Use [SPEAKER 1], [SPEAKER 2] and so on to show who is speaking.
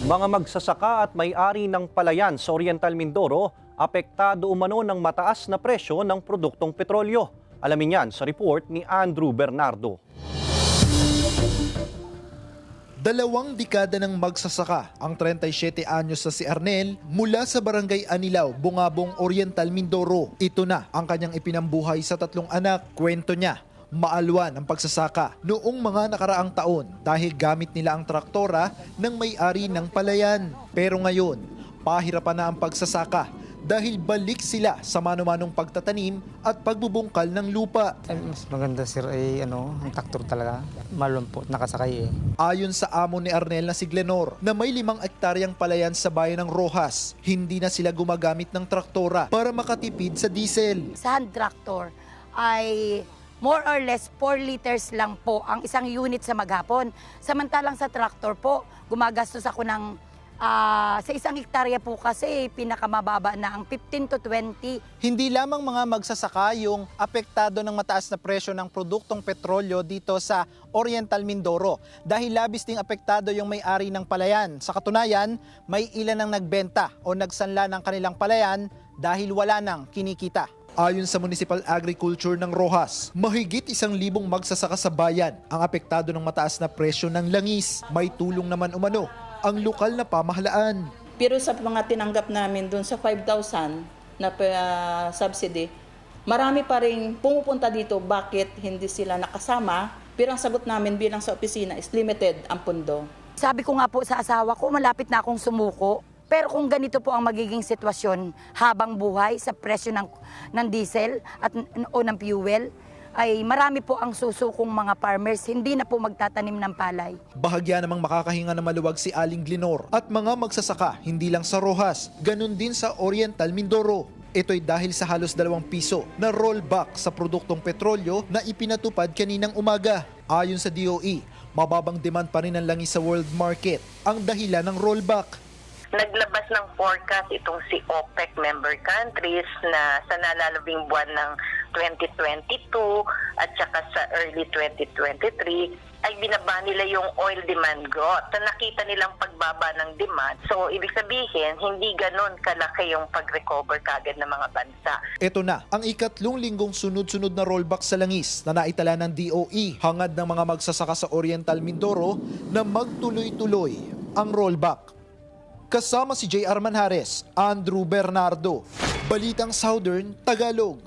[SPEAKER 1] Mga magsasaka at may-ari ng palayan sa Oriental Mindoro, apektado umano ng mataas na presyo ng produktong petrolyo. Alamin yan sa report ni Andrew Bernardo.
[SPEAKER 2] 2 dekada ng magsasaka ang 37 anyos na si Arnel mula sa Barangay Anilaw, Bungabong, Oriental Mindoro. Ito na ang kanyang ipinambuhay sa 3 anak. Kwento niya, maalwan ang pagsasaka noong mga nakaraang taon dahil gamit nila ang traktora ng may-ari ng palayan. Pero ngayon, pahirapan na ang pagsasaka dahil balik sila sa mano-manong pagtatanim at pagbubungkal ng lupa.
[SPEAKER 3] Mas maganda sir ay ang traktor talaga. Malumpot, nakasakay eh.
[SPEAKER 2] Ayon sa amo ni Arnel na si Glenor na may 5 hektaryang palayan sa bayan ng Rojas, hindi na sila gumagamit ng traktora para makatipid sa diesel.
[SPEAKER 4] Sa hand tractor ay more or less 4 liters lang po ang isang unit sa maghapon. Samantalang sa tractor po, gumagastos ako ng sa isang hektarya po kasi pinakamababa na ang 15 to 20.
[SPEAKER 5] Hindi lamang mga magsasaka yung apektado ng mataas na presyo ng produktong petrolyo dito sa Oriental Mindoro dahil labis ding apektado yung may-ari ng palayan. Sa katunayan, may ilan ang nagbenta o nagsanla ng kanilang palayan dahil wala nang kinikita.
[SPEAKER 2] Ayon sa Municipal Agriculture ng Rojas, mahigit 1,000 magsasaka sa bayan ang apektado ng mataas na presyo ng langis. May tulong naman umano ang lokal na pamahalaan.
[SPEAKER 6] Pero sa mga tinanggap namin doon sa 5,000 na subsidy, marami pa rin pumupunta dito bakit hindi sila nakasama. Pero ang sagot namin bilang sa opisina is limited ang pundo.
[SPEAKER 4] Sabi ko nga po sa asawa ko, malapit na akong sumuko. Pero kung ganito po ang magiging sitwasyon habang buhay sa presyo ng diesel at o ng fuel, ay marami po ang susukong mga farmers, hindi na po magtatanim ng palay.
[SPEAKER 2] Bahagya namang makakahinga na maluwag si Aling Glenor at mga magsasaka hindi lang sa Rojas, ganun din sa Oriental Mindoro. Ito'y dahil sa halos 2 piso na rollback sa produktong petrolyo na ipinatupad kaninang umaga. Ayon sa DOE, mababang demand pa rin ang langis sa world market ang dahilan ng rollback.
[SPEAKER 7] Naglabas ng forecast itong si OPEC member countries na sa nalalabing buwan ng 2022 at saka sa early 2023 ay binaba nila yung oil demand growth. So nakita nilang pagbaba ng demand. So ibig sabihin, hindi ganun kalaki yung pag-recover kagad ng mga bansa.
[SPEAKER 2] Ito na ang ikatlong linggong sunod-sunod na rollback sa langis na naitala ng DOE. Hangad ng mga magsasaka sa Oriental Mindoro na magtuloy-tuloy ang rollback. Kasama si J.R. Manjares, Andrew Bernardo, Balitang Southern, Tagalog.